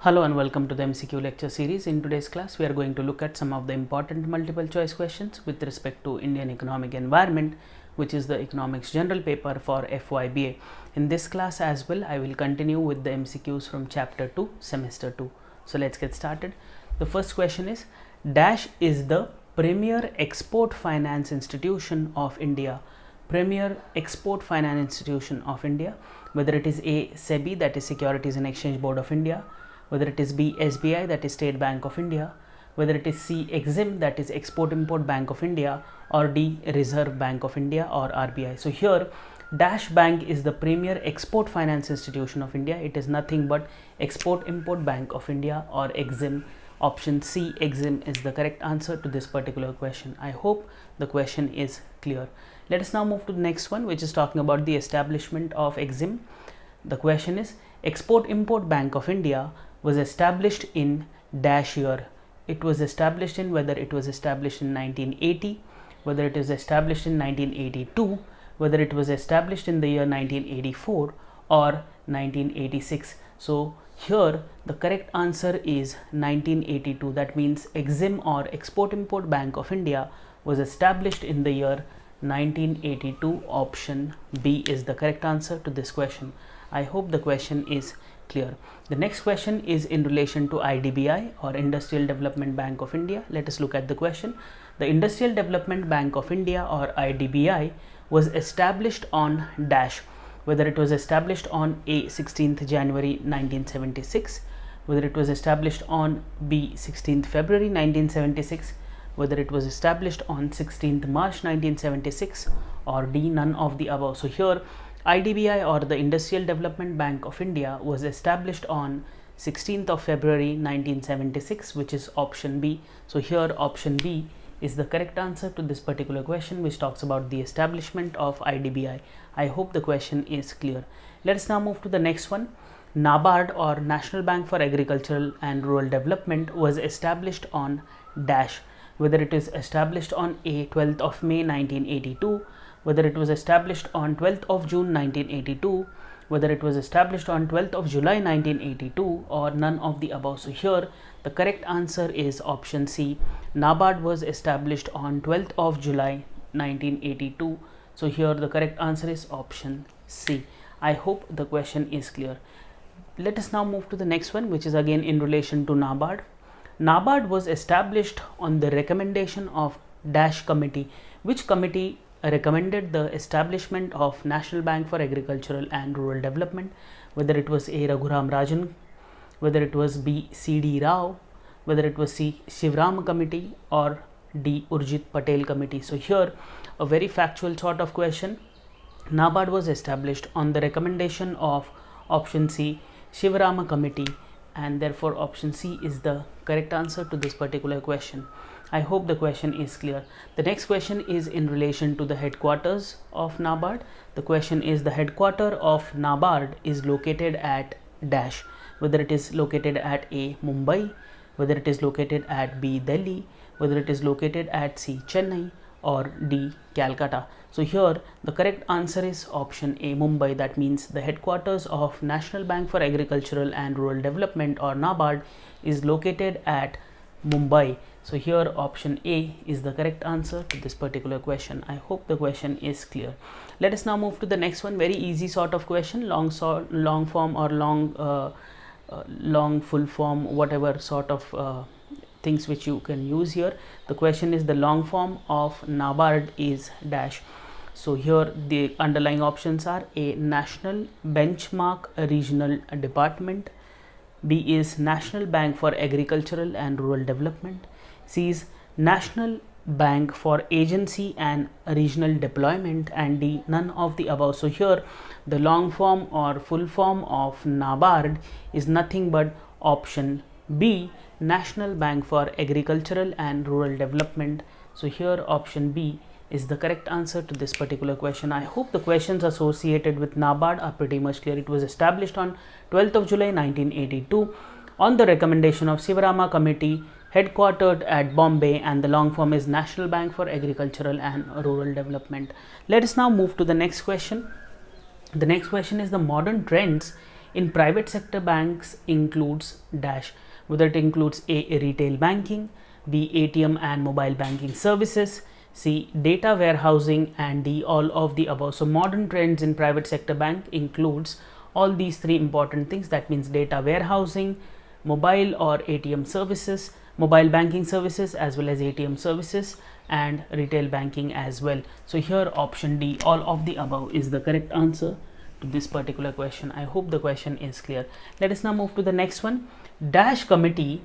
Hello and welcome to the MCQ lecture series. In today's class, we are going to look at some of the important multiple choice questions with respect to Indian economic environment, which is the economics general paper for FYBA. In this class as well, I will continue with the MCQs from chapter 2, semester 2. So let's get started. The first question is, Dash is the premier export finance institution of India. Premier export finance institution of India, whether it is A, SEBI, that is Securities and Exchange Board of India, whether it is B, SBI, that is State Bank of India, whether it is C, Exim, that is Export Import Bank of India, or D, Reserve Bank of India or RBI. So here Dash Bank is the premier export finance institution of India. It is nothing but Export Import Bank of India or Exim. Option C, Exim, is the correct answer to this particular question. I hope the question is clear. Let us now move to the next one, which is talking about the establishment of Exim. The question is, Export Import Bank of India was established in dash year. It was established in, whether it was established in 1980, whether it was established in 1982, whether it was established in the year 1984 or 1986. So here the correct answer is 1982. That means Exim or Export Import Bank of India was established in the year 1982. Option B is the correct answer to this question. I hope the question is clear. The next question is in relation to IDBI or Industrial Development Bank of India. Let us look at the question. The Industrial Development Bank of India or IDBI was established on dash, whether it was established on A, 16th January 1976, whether it was established on B, 16th February 1976, whether it was established on 16th March 1976, or D, none of the above. So here IDBI or the Industrial Development Bank of India was established on 16th of February 1976, which is option B. So here option B is the correct answer to this particular question, which talks about the establishment of IDBI. I hope the question is clear. Let us now move to the next one. NABARD or National Bank for Agricultural and Rural Development was established on dash, whether it is established on A, 12th of May 1982, whether it was established on 12th of June 1982, whether it was established on 12th of July 1982, or none of the above. So here the correct answer is option C. NABARD was established on 12th of July 1982. So here the correct answer is option C. I hope the question is clear. Let us now move to the next one, which is again in relation to NABARD. NABARD was established on the recommendation of dash committee. Which committee recommended the establishment of National Bank for Agricultural and Rural Development? Whether it was A, Raghuram Rajan, whether it was B, C.D. Rao, whether it was C, Shivram Committee, or D, Urjit Patel Committee. So here a very factual sort of question. NABARD was established on the recommendation of option C, Shivarama Committee, and therefore option C is the correct answer to this particular question. I hope the question is clear. The next question is in relation to the headquarters of NABARD. The question is, the headquarter of NABARD is located at dash, whether it is located at A, Mumbai, whether it is located at B, Delhi, whether it is located at C, Chennai, or D, Calcutta. So here the correct answer is option A, Mumbai. That means the headquarters of National Bank for Agricultural and Rural Development or NABARD is located at Mumbai. So here option A is the correct answer to this particular question. I hope the question is clear. Let us now move to the next one. Very easy sort of question, long form or long full form, whatever sort of things which you can use here. The question is, the long form of NABARD is dash. So here the underlying options are A, National Benchmark Regional Department, B is National Bank for Agricultural and Rural Development, C is National Bank for Agency and Regional Deployment, and D, none of the above. So here the long form or full form of NABARD is nothing but option B, National Bank for Agricultural and Rural Development. So here option B is the correct answer to this particular question. I hope the questions associated with NABARD are pretty much clear. It was established on 12th of July 1982 on the recommendation of Sivarama Committee, headquartered at Bombay, and the long form is National Bank for Agricultural and Rural Development. Let us now move to the next question. The next question is, the modern trends in private sector banks includes dash, whether it includes A, retail banking, B, ATM and mobile banking services, C, data warehousing, and D, all of the above. So modern trends in private sector bank includes all these three important things. That means data warehousing, mobile or ATM services, mobile banking services as well as ATM services, and retail banking as well. So here option D, all of the above, is the correct answer to this particular question. I hope the question is clear. Let us now move to the next one. Dash committee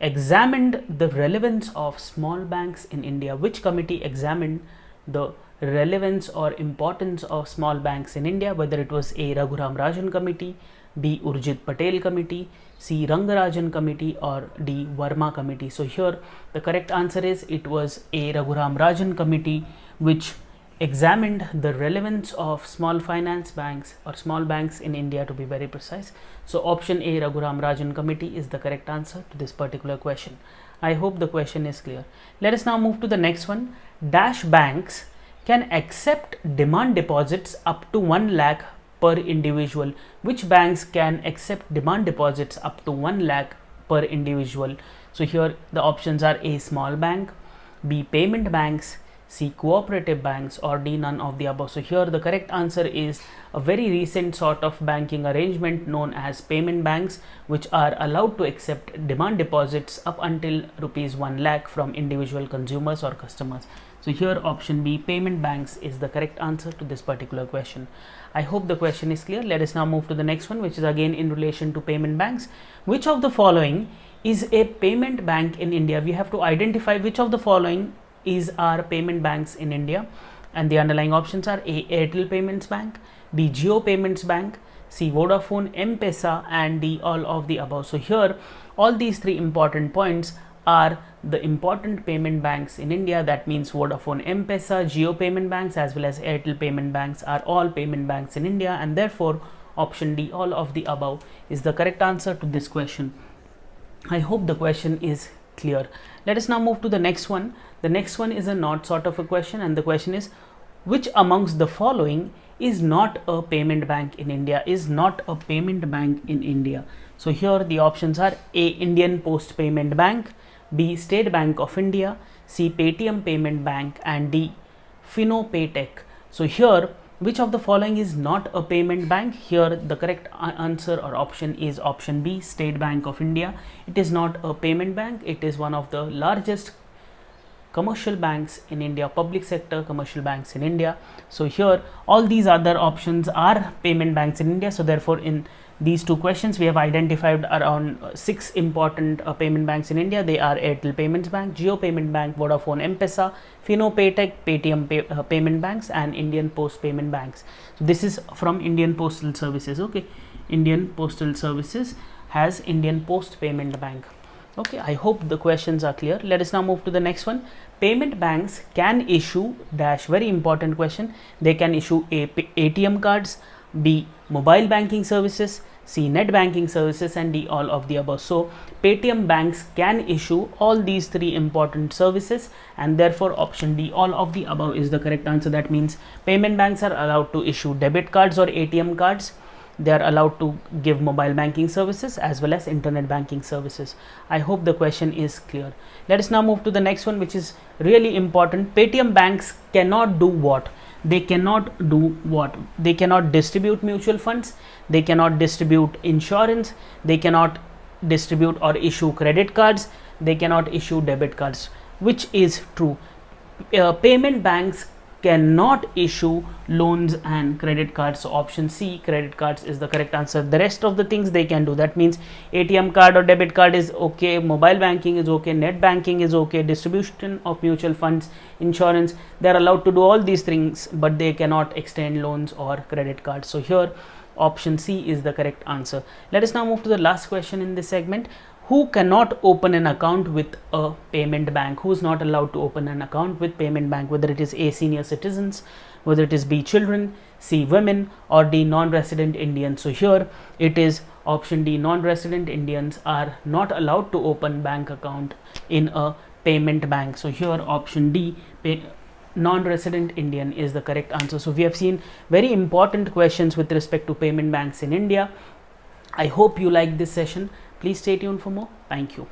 examined the relevance of small banks in India. Which committee examined the relevance or importance of small banks in India? Whether it was A, Raghuram Rajan committee, B, Urjit Patel committee, C, Rangarajan committee, or D, Verma committee. So here the correct answer is it was A, Raghuram Rajan committee, which examined the relevance of small finance banks or small banks in India, to be very precise. So option A, Raghuram Rajan committee, is the correct answer to this particular question. I hope the question is clear. Let us now move to the next one. Dash banks can accept demand deposits up to 1 lakh per individual. Which banks can accept demand deposits up to 1 lakh per individual? So here the options are A, small bank, B, payment banks, C, cooperative banks, or D, none of the above. So here the correct answer is a very recent sort of banking arrangement known as payment banks, which are allowed to accept demand deposits up until rupees 1 lakh from individual consumers or customers. So here option B, payment banks, is the correct answer to this particular question. I hope the question is clear. Let us now move to the next one, which is again in relation to payment banks. Which of the following is a payment bank in India? We have to identify which of the following is our payment banks in India, and the underlying options are A, Airtel Payments Bank, B, Jio Payments Bank, C, Vodafone M-Pesa, and D, all of the above. So here all these three important points are the important payment banks in India. That means Vodafone M-Pesa, Jio Payment Banks, as well as Airtel Payment Banks are all payment banks in India, and therefore option D, all of the above, is the correct answer to this question. I hope the question is clear. Let us now move to the next one. The next one is a not sort of a question, and the question is, which amongst the following is not a payment bank in India? Is not a payment bank in India. So here the options are A, Indian Post Payment Bank, B, State Bank of India, C, Paytm Payment Bank, and D, Fino Paytech. So here which of the following is not a payment bank? Here the correct answer or option is option B, State Bank of India. It is not a payment bank. It is one of the largest commercial banks in India, public sector commercial banks in India. So here all these other options are payment banks in India. So therefore in these two questions we have identified around 6 important payment banks in India. They are Airtel Payments Bank, Jio Payment Bank, Vodafone M-Pesa, Fino Paytech, Paytm Payment Banks, and Indian Post Payment Banks. So this is from Indian Postal Services. Okay, Indian Postal Services has Indian Post Payment Bank. Okay, I hope the questions are clear. Let us now move to the next one. Payment banks can issue dash, very important question. They can issue A, ATM cards, B, mobile banking services, C, net banking services, and D, all of the above. So Paytm banks can issue all these 3 important services, and therefore option D, all of the above, is the correct answer. That means payment banks are allowed to issue debit cards or ATM cards. They are allowed to give mobile banking services as well as internet banking services. I hope the question is clear. Let us now move to the next one, which is really important. Paytm banks cannot do what? They cannot do what? They cannot distribute mutual funds, they cannot distribute insurance, they cannot distribute or issue credit cards, they cannot issue debit cards. Which is true? Payment banks cannot issue loans and credit cards. So option C, credit cards, is the correct answer. The rest of the things they can do. That means ATM card or debit card is okay, mobile banking is okay, net banking is okay, distribution of mutual funds, insurance, they are allowed to do all these things, but they cannot extend loans or credit cards. So here option C is the correct answer. Let us now move to the last question in this segment. Who cannot open an account with a payment bank? Who is not allowed to open an account with payment bank? Whether it is A, senior citizens, whether it is B, children, C, women, or D, non-resident Indians. So here it is option D, non-resident Indians are not allowed to open bank account in a payment bank. So here option D, non-resident Indian, is the correct answer. So we have seen very important questions with respect to payment banks in India. I hope you like this session. Please stay tuned for more. Thank you.